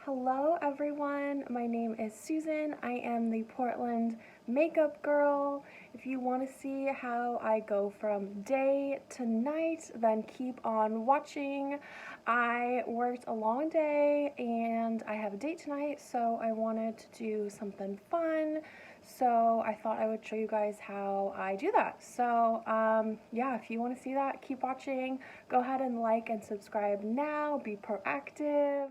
Hello everyone, my name is Susan. I am the Portland makeup girl. If you want to see how I go from day to night, then keep on watching. I worked a long day and I have a date tonight, so I wanted to do something fun. So I thought I would show you guys how I do that. So yeah, if you want to see that, keep watching. Go ahead and like and subscribe now. Be proactive.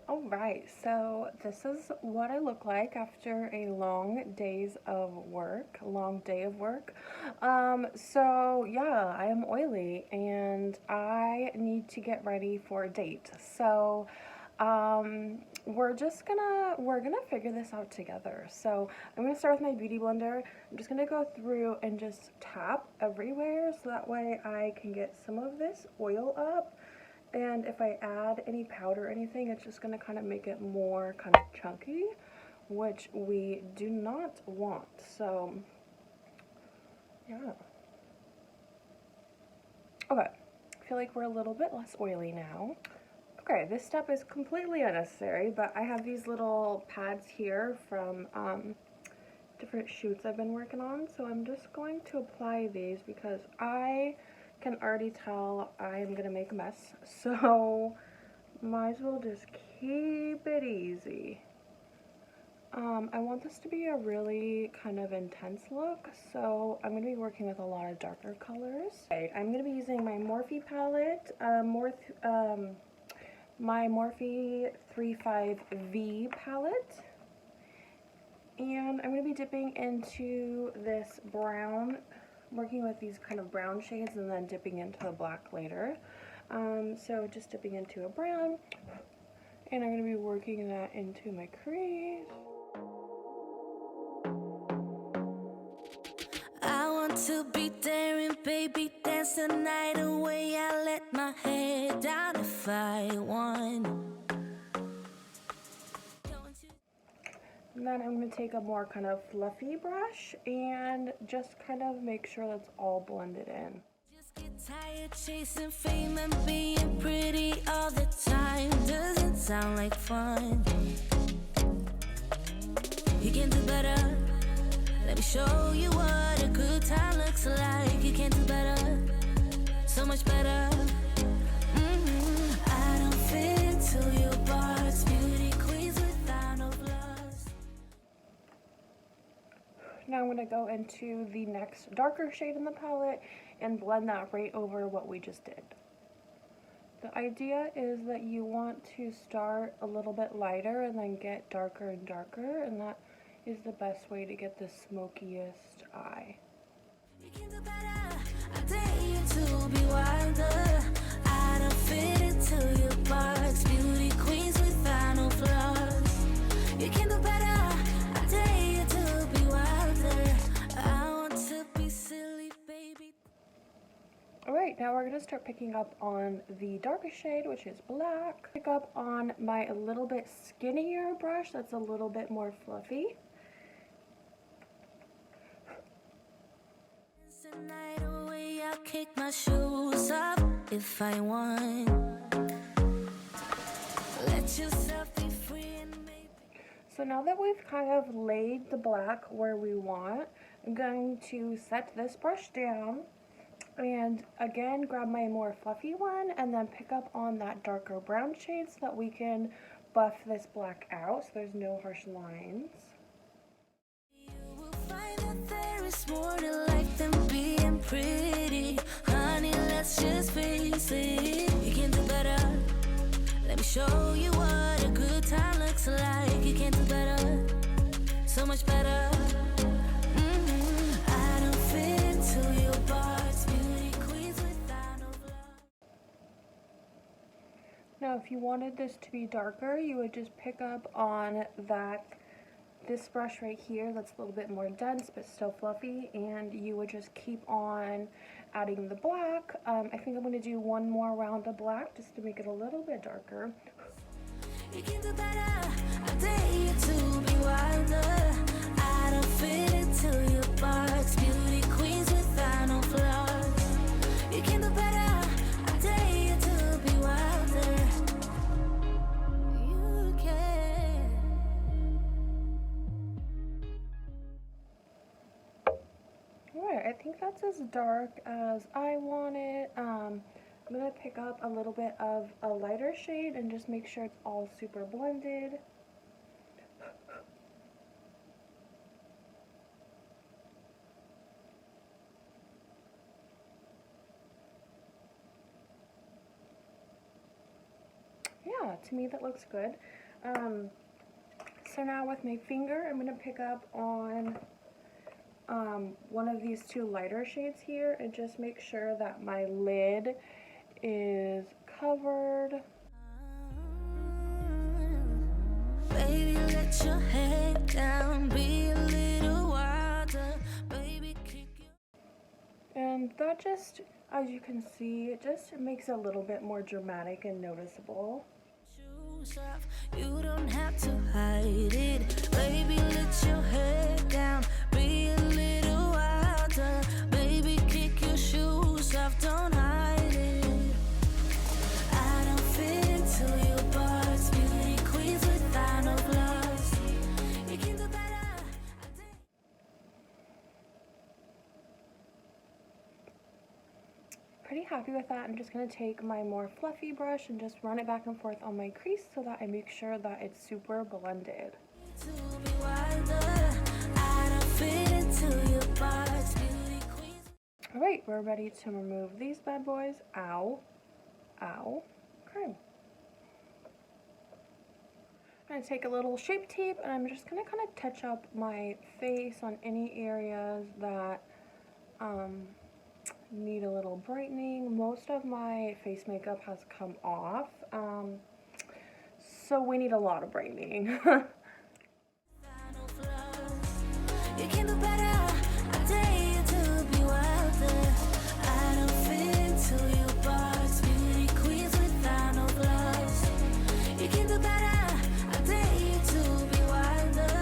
Alright, so this is what I look like after a long day of work. So yeah, I am oily and I need to get ready for a date. So we're gonna figure this out together. So I'm gonna start with my beauty blender. I'm just gonna go through and just tap everywhere so that way I can get some of this oil up. And if I add any powder or anything, it's just going to kind of make it more kind of chunky, which we do not want. So, yeah. Okay, I feel like we're a little bit less oily now. Okay, this step is completely unnecessary, but I have these little pads here from different shoots I've been working on. So I'm just going to apply these because I can already tell I'm gonna make a mess, so might as well just keep it easy. I want this to be a really kind of intense look, so I'm going to be working with a lot of darker colors. Okay, I'm going to be using my Morphe palette, my Morphe 35V palette, and I'm going to be dipping into this brown, working with these kind of brown shades and then dipping into the black later. So just dipping into a brown, and I'm going to be working that into my crease. I want to be daring, baby, dance the night away. I let my head down if I won. And then I'm going to take a more kind of fluffy brush and just kind of make sure that's all blended in. Just get tired chasing fame and being pretty all the time. Doesn't sound like fun. You can do better. Let me show you what a good time looks like. You can do better. So much better. I don't fit into your box. Beauty queens without no flaws. Now I'm going to go into the next darker shade in the palette and blend that right over what we just did. The idea is that you want to start a little bit lighter and then get darker and darker, and that is the best way to get the smokiest eye. You can do better. I dare you to be wilder. I don't fit into your box. Beauty queens without no flaws. You can do better. I dare you to be wilder. I want to be silly, baby. Alright, now we're going to start picking up on the darkest shade, which is black. Pick up on my a little bit skinnier brush that's a little bit more fluffy. Night away, I'll kick my shoes off if I want. Let yourself be free and maybe. So now that we've kind of laid the black where we want, I'm going to set this brush down and again grab my more fluffy one and then pick up on that darker brown shade so that we can buff this black out so there's no harsh lines. You will find that there is more to life than being pretty. Honey, let's just face it. You can do better. Let me show you what a good time looks like. You can do better. So much better. I don't fit into your box. Beauty queens without no flaws. Now if you wanted this to be darker, you would just pick up on this brush right here that's a little bit more dense but still fluffy, and you would just keep on adding the black. I think I'm going to do one more round of black just to make it a little bit darker. You can do better. I dare you to be wilder. I don't fit into your box. Beauty queens without no flaws. You can do better. I dare you to be wilder. You can. Alright, I think that's as dark as I want it. I'm gonna pick up a little bit of a lighter shade and just make sure it's all super blended. Yeah, to me that looks good. So now with my finger, I'm gonna pick up on one of these two lighter shades here and just make sure that my lid is covered. Baby, let your head down, be a little wilder. Baby, kick your And that just, as you can see, it just makes it a little bit more dramatic and noticeable. shoes off. You don't have to hide it. Baby, let your head down, be a little wilder. Baby, kick your shoes off, don't hide it. I don't fit into your box. Beauty queens without no flaws. You can do better. Pretty happy with that. I'm just going to take my more fluffy brush and just run it back and forth on my crease so that I make sure that it's super blended. To be wilder. I don't fit into your box. Beauty queens. Alright, we're ready to remove these bad boys. Ow. Ow. Okay. I'm going to take a little Shape Tape and I'm just going to kind of touch up my face on any areas that need a little brightening. Most of my face makeup has come off, so we need a lot of brightening. You can do better. I dare you to be wilder. I don't fit into your box. Beauty queens without no flaws. You can do better. I dare you to be wilder.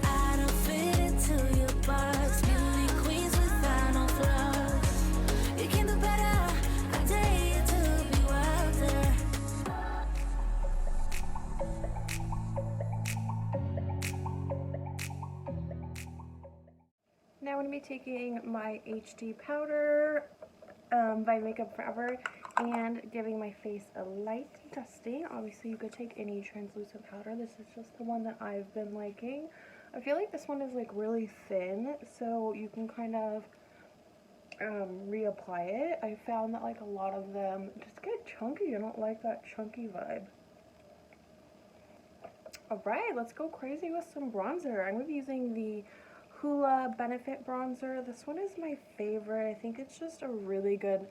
I don't fit into your box. Beauty queens without no flaws. You can do better. I dare you to be wilder. Now I'm going to be taking my HD powder by Makeup Forever and giving my face a light dusting. Obviously you could take any translucent powder. This is just the one that I've been liking. I feel like this one is like really thin, so you can kind of reapply it. I found that like a lot of them just get chunky. I don't like that chunky vibe. Alright, let's go crazy with some bronzer. I'm going to be using the Hoola Benefit Bronzer. This one is my favorite. I think it's just a really good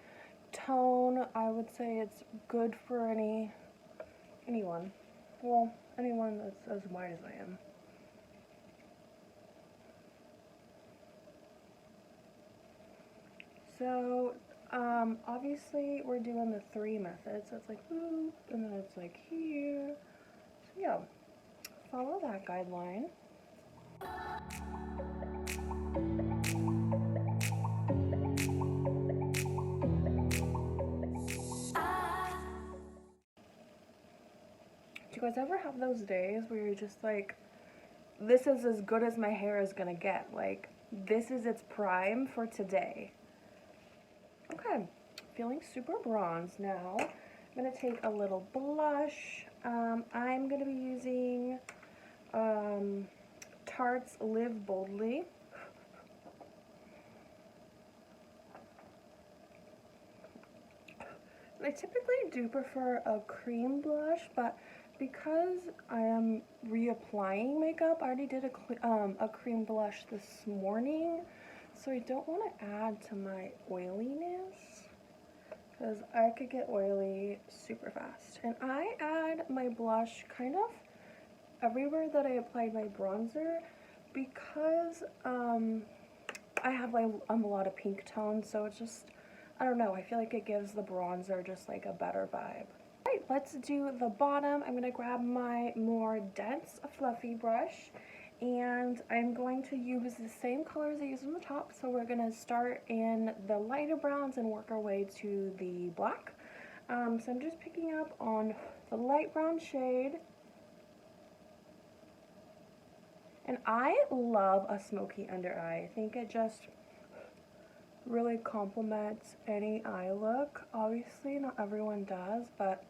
tone. I would say it's good for anyone. Well, anyone that's as white as I am. So, obviously we're doing the 3 methods. So it's like, ooh, and then it's like here. So yeah, follow that guideline. Do you guys ever have those days where you're just like, this is as good as my hair is gonna get? Like, this is its prime for today. Okay, feeling super bronze now. I'm gonna take a little blush. I'm gonna be using Tarte's Live Boldly. I typically do prefer a cream blush, but because I am reapplying makeup, I already did a cream blush this morning, so I don't want to add to my oiliness, because I could get oily super fast. And I add my blush kind of everywhere that I applied my bronzer, because I have like a lot of pink tones, so it's just, I don't know, I feel like it gives the bronzer just like a better vibe. right, let's do the bottom. I'm going to grab my more dense fluffy brush, and I'm going to use the same colors I used on the top. So we're going to start in the lighter browns and work our way to the black. So I'm just picking up on the light brown shade. And I love a smoky under eye. I think it just really complements any eye look. Obviously, not everyone does, but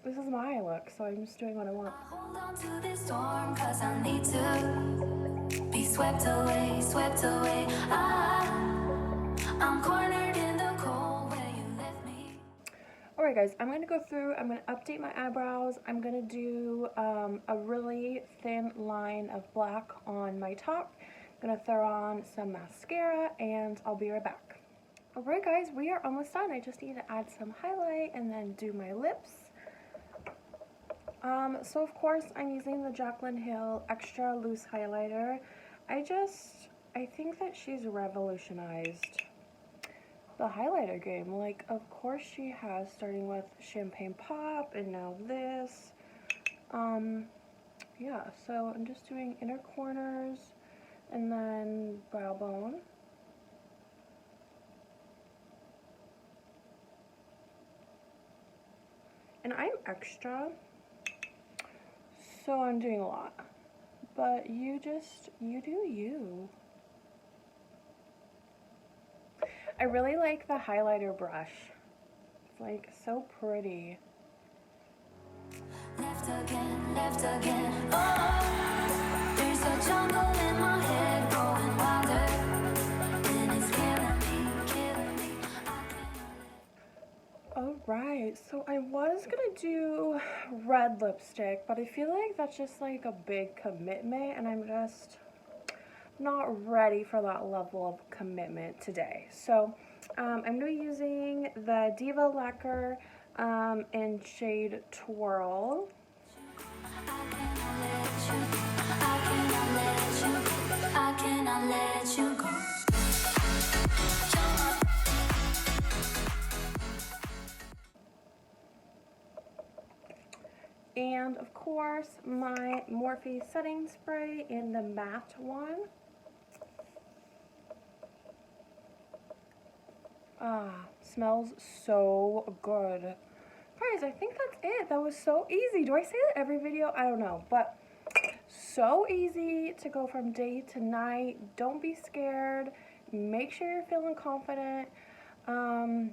this is my eye look, so I'm just doing what I want. Hold on to this storm, 'cause I need to be swept away, swept away. I'm cornered in the cold where you left me. Alright guys, I'm going to go through, I'm going to update my eyebrows. I'm going to do a really thin line of black on my top. I'm going to throw on some mascara, and I'll be right back. Alright guys, we are almost done. I just need to add some highlight and then do my lips. So of course I'm using the Jaclyn Hill Extra Loose Highlighter. I think that she's revolutionized the highlighter game. Like, of course she has, starting with Champagne Pop and now this. Yeah, so I'm just doing inner corners and then brow bone. And I'm extra, so I'm doing a lot, but you do you. I really like the highlighter brush. It's like so pretty. Left again, oh, there's a jungle in my head growing wilder, and it's killing me, Alright, so I was gonna do red lipstick, but I feel like that's just like a big commitment, and I'm just not ready for that level of commitment today. So I'm going to be using the Diva Lacquer in shade Twirl. I cannot let you go. And of course my Morphe setting spray in the matte one. Smells so good. Guys, I think that's it. That was so easy. Do I say that every video? I don't know, but so easy to go from day to night. Don't be scared. Make sure you're feeling confident. Yeah,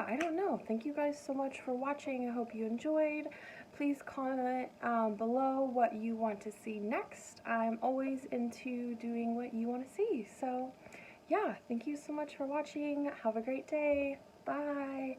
I don't know. Thank you guys so much for watching. I hope you enjoyed. Please comment below what you want to see next. I'm always into doing what you want to see. So yeah, thank you so much for watching. Have a great day. Bye.